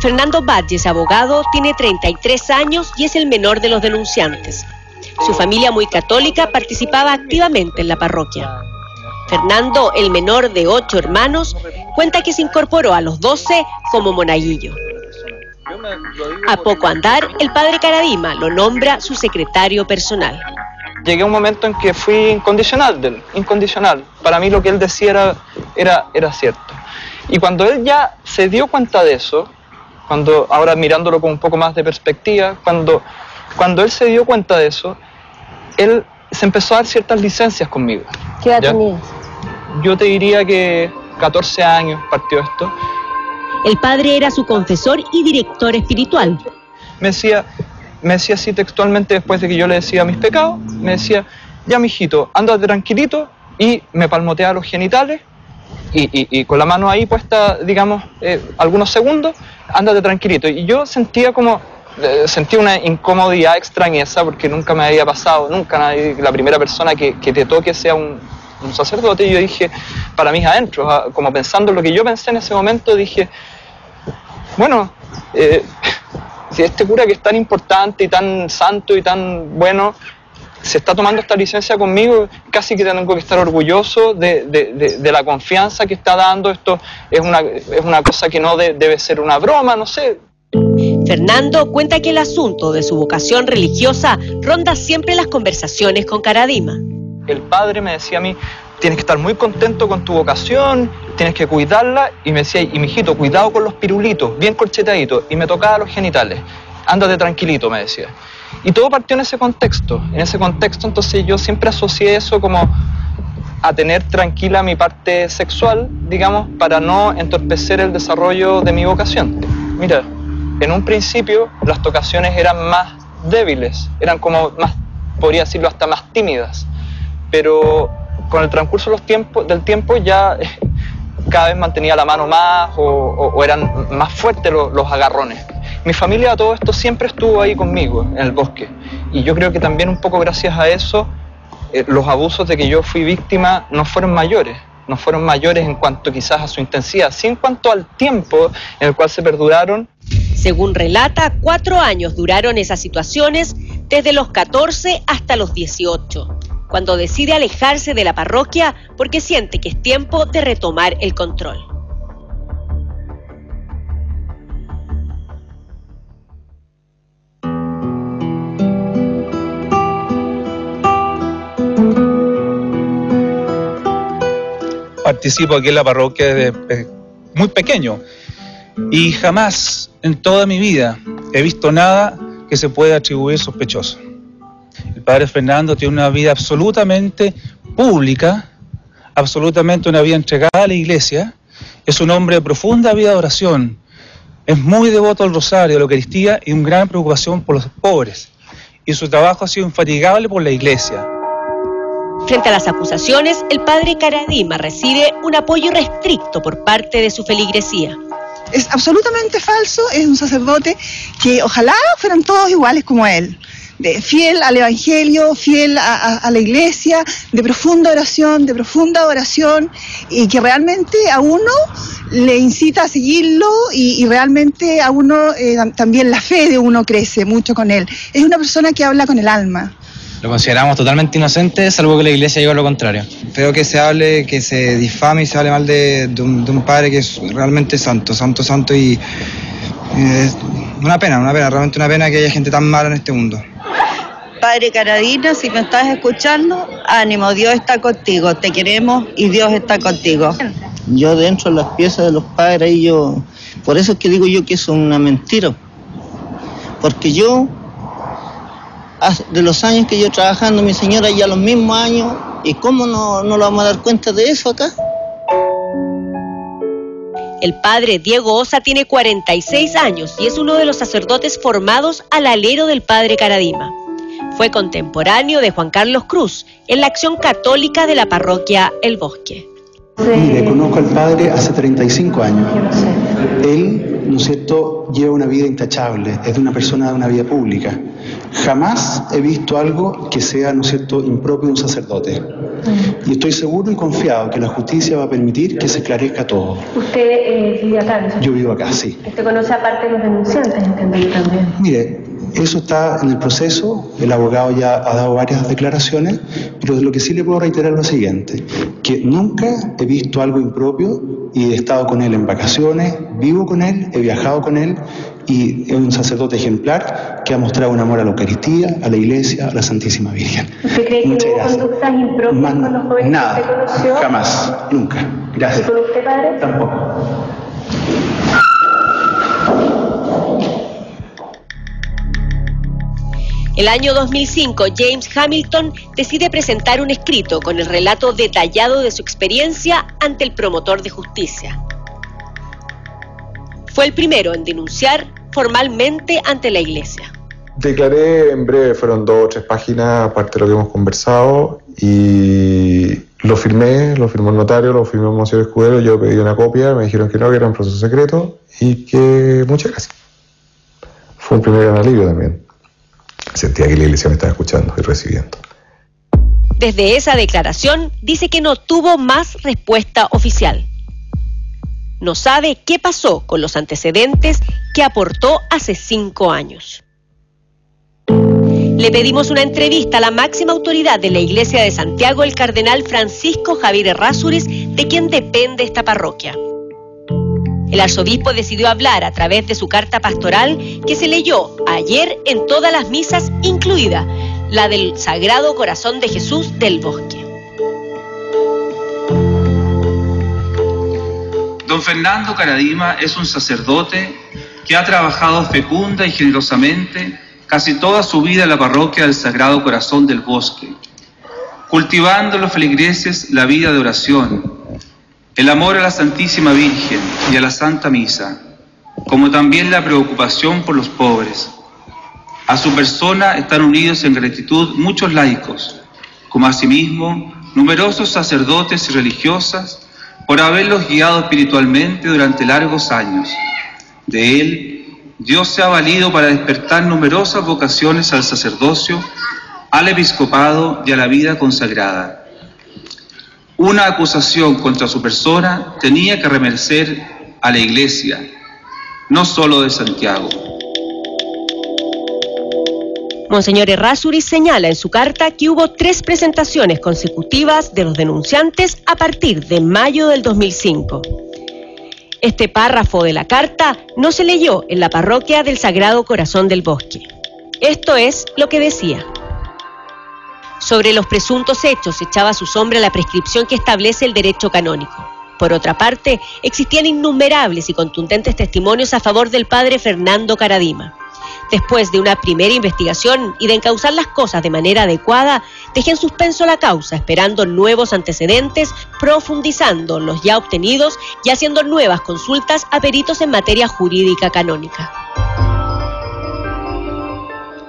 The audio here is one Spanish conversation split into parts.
Fernando Badges, abogado, tiene 33 años y es el menor de los denunciantes. Su familia, muy católica, participaba activamente en la parroquia. Fernando, el menor de 8 hermanos, cuenta que se incorporó a los 12 como monaguillo. A poco andar, el padre Caradima lo nombra su secretario personal. Llegué a un momento en que fui incondicional. Para mí lo que él decía era cierto. Y cuando él ya se dio cuenta de eso, ahora mirándolo con un poco más de perspectiva, cuando él se dio cuenta de eso, él se empezó a dar ciertas licencias conmigo. ¿Qué edad tenías? Yo te diría que 14 años partió esto. El padre era su confesor y director espiritual. Me decía así textualmente, después de que yo le decía mis pecados, me decía: ya mijito, ándate tranquilito, y me palmoteaba los genitales, y con la mano ahí puesta, digamos, algunos segundos, ándate tranquilito. Y yo sentía una incomodidad, extrañeza, porque nunca me había pasado, la primera persona que te toque sea un sacerdote. Y yo dije, para mis adentros, como pensando lo que yo pensé en ese momento, dije, bueno, si este cura que es tan importante y tan santo y tan bueno se está tomando esta licencia conmigo, casi que tengo que estar orgulloso de la confianza que está dando. Esto es una cosa que no debe ser una broma, no sé. Fernando cuenta que el asunto de su vocación religiosa ronda siempre las conversaciones con Caradima. El padre me decía a mí: tienes que estar muy contento con tu vocación, tienes que cuidarla, y me decía: y mijito, cuidado con los pirulitos, bien corchetaditos, y me tocaba los genitales, ándate tranquilito, me decía. Y todo partió en ese contexto, entonces yo siempre asocié eso como a tener tranquila mi parte sexual, digamos, para no entorpecer el desarrollo de mi vocación. Mira, en un principio las tocaciones eran más débiles, eran como más, podría decirlo, hasta más tímidas, pero con el transcurso del tiempo ya cada vez mantenía la mano más o eran más fuertes los agarrones. Mi familia, a todo esto, siempre estuvo ahí conmigo en el bosque, y yo creo que también un poco gracias a eso los abusos de que yo fui víctima no fueron mayores en cuanto quizás a su intensidad, sí en cuanto al tiempo en el cual se perduraron. Según relata, 4 años duraron esas situaciones, desde los 14 hasta los 18, cuando decide alejarse de la parroquia porque siente que es tiempo de retomar el control. Participo aquí en la parroquia desde muy pequeño y jamás en toda mi vida he visto nada que se pueda atribuir sospechoso. El padre Fernando tiene una vida absolutamente pública, absolutamente una vida entregada a la iglesia. Es un hombre de profunda vida de oración, es muy devoto al rosario, a la Eucaristía, y una gran preocupación por los pobres. Y su trabajo ha sido infatigable por la iglesia. Frente a las acusaciones, el padre Caradima recibe un apoyo irrestricto por parte de su feligresía. Es absolutamente falso, es un sacerdote que ojalá fueran todos iguales como él, fiel al evangelio, fiel a la iglesia, de profunda oración, y que realmente a uno le incita a seguirlo, y realmente a uno también la fe de uno crece mucho con él. Es una persona que habla con el alma. Lo consideramos totalmente inocente, salvo que la iglesia diga lo contrario. Feo que se hable, que se difame y se hable mal de un padre que es realmente santo, y una pena, realmente una pena que haya gente tan mala en este mundo. Padre Caradima, si me estás escuchando, ánimo, Dios está contigo, te queremos y Dios está contigo. Yo dentro de las piezas de los padres, por eso es que digo yo que es una mentira, porque yo, de los años que yo trabajando, mi señora ya los mismos años, ¿y cómo no nos vamos a dar cuenta de eso acá? El padre Diego Osa tiene 46 años y es uno de los sacerdotes formados al alero del padre Caradima. Fue contemporáneo de Juan Carlos Cruz en la acción católica de la parroquia El Bosque. Mire, conozco al padre hace 35 años. Él ¿no es cierto?, lleva una vida intachable, es de una persona de una vida pública. Jamás he visto algo que sea, ¿no es cierto?, impropio de un sacerdote. Y estoy seguro y confiado que la justicia va a permitir que se esclarezca todo. ¿Usted vive acá, no? Yo vivo acá, sí. ¿Usted conoce aparte de los denunciantes, entiendo yo también? Mire, eso está en el proceso, el abogado ya ha dado varias declaraciones, pero lo que sí le puedo reiterar es lo siguiente, que nunca he visto algo impropio y he estado con él en vacaciones, vivo con él, he viajado con él y es un sacerdote ejemplar que ha mostrado un amor a la Eucaristía, a la Iglesia, a la Santísima Virgen. ¿Usted cree que hubo conductas impropias con los jóvenes nada, que usted conoció? Jamás, nunca. Gracias. ¿Y con usted, padre? Tampoco. El año 2005, James Hamilton decide presentar un escrito con el relato detallado de su experiencia ante el promotor de justicia. Fue el primero en denunciar formalmente ante la Iglesia. Declaré en breve, fueron 2 o 3 páginas, aparte de lo que hemos conversado, y lo firmó el notario, lo firmó Monseñor Escudero, yo pedí una copia, me dijeron que no, que era un proceso secreto, y que muchas gracias. Fue un primer gran alivio también. Sentía que la Iglesia me estaba escuchando y recibiendo. Desde esa declaración dice que no tuvo más respuesta oficial. No sabe qué pasó con los antecedentes que aportó hace 5 años. Le pedimos una entrevista a la máxima autoridad de la Iglesia de Santiago, el cardenal Francisco Javier Errázuriz, de quien depende esta parroquia. El arzobispo decidió hablar a través de su carta pastoral que se leyó ayer en todas las misas, incluida la del Sagrado Corazón de Jesús del Bosque. Don Fernando Caradima es un sacerdote que ha trabajado fecunda y generosamente casi toda su vida en la parroquia del Sagrado Corazón del Bosque, cultivando en los feligreses la vida de oración, el amor a la Santísima Virgen y a la Santa Misa, como también la preocupación por los pobres. A su persona están unidos en gratitud muchos laicos, como asimismo numerosos sacerdotes y religiosas, por haberlos guiado espiritualmente durante largos años. De él, Dios se ha valido para despertar numerosas vocaciones al sacerdocio, al episcopado y a la vida consagrada. Una acusación contra su persona tenía que remecer a la Iglesia, no solo de Santiago. Monseñor Errázuriz señala en su carta que hubo 3 presentaciones consecutivas de los denunciantes a partir de mayo del 2005. Este párrafo de la carta no se leyó en la parroquia del Sagrado Corazón del Bosque. Esto es lo que decía. Sobre los presuntos hechos echaba su sombra la prescripción que establece el derecho canónico. Por otra parte, existían innumerables y contundentes testimonios a favor del padre Fernando Caradima. Después de una primera investigación y de encauzar las cosas de manera adecuada, dejé en suspenso la causa, esperando nuevos antecedentes, profundizando los ya obtenidos y haciendo nuevas consultas a peritos en materia jurídica canónica.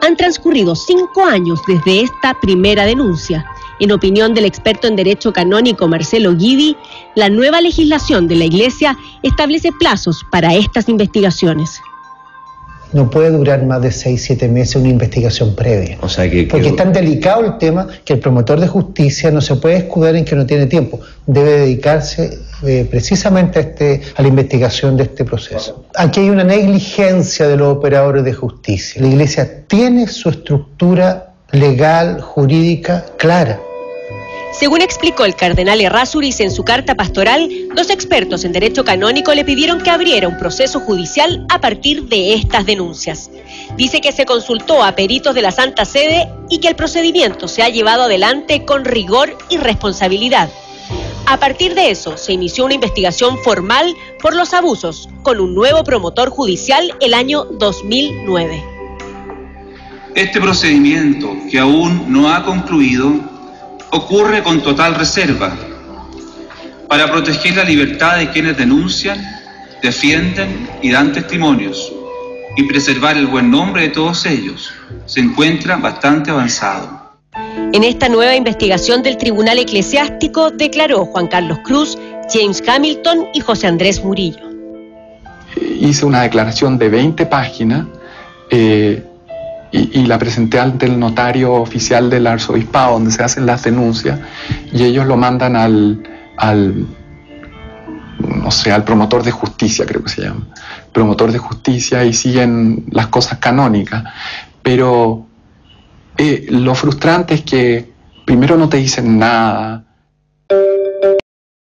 Han transcurrido 5 años desde esta primera denuncia. En opinión del experto en Derecho Canónico Marcelo Guidi, la nueva legislación de la Iglesia establece plazos para estas investigaciones. No puede durar más de 6-7 meses una investigación previa. O sea porque es tan delicado el tema que el promotor de justicia no se puede escudar en que no tiene tiempo. Debe dedicarse precisamente a la investigación de este proceso. Aquí hay una negligencia de los operadores de justicia. La Iglesia tiene su estructura legal, jurídica, clara. Según explicó el cardenal Errázuriz en su carta pastoral, 2 expertos en derecho canónico le pidieron que abriera un proceso judicial a partir de estas denuncias. Dice que se consultó a peritos de la Santa Sede y que el procedimiento se ha llevado adelante con rigor y responsabilidad. A partir de eso, se inició una investigación formal por los abusos con un nuevo promotor judicial el año 2009. Este procedimiento, que aún no ha concluido, ocurre con total reserva, para proteger la libertad de quienes denuncian, defienden y dan testimonios, y preservar el buen nombre de todos ellos. Se encuentra bastante avanzado. En esta nueva investigación del Tribunal Eclesiástico declaró Juan Carlos Cruz, James Hamilton y José Andrés Murillo. hice una declaración de 20 páginas y la presenté ante el notario oficial del arzobispado, donde se hacen las denuncias, y ellos lo mandan al promotor de justicia, creo que se llama, promotor de justicia, y siguen las cosas canónicas. Pero lo frustrante es que primero no te dicen nada.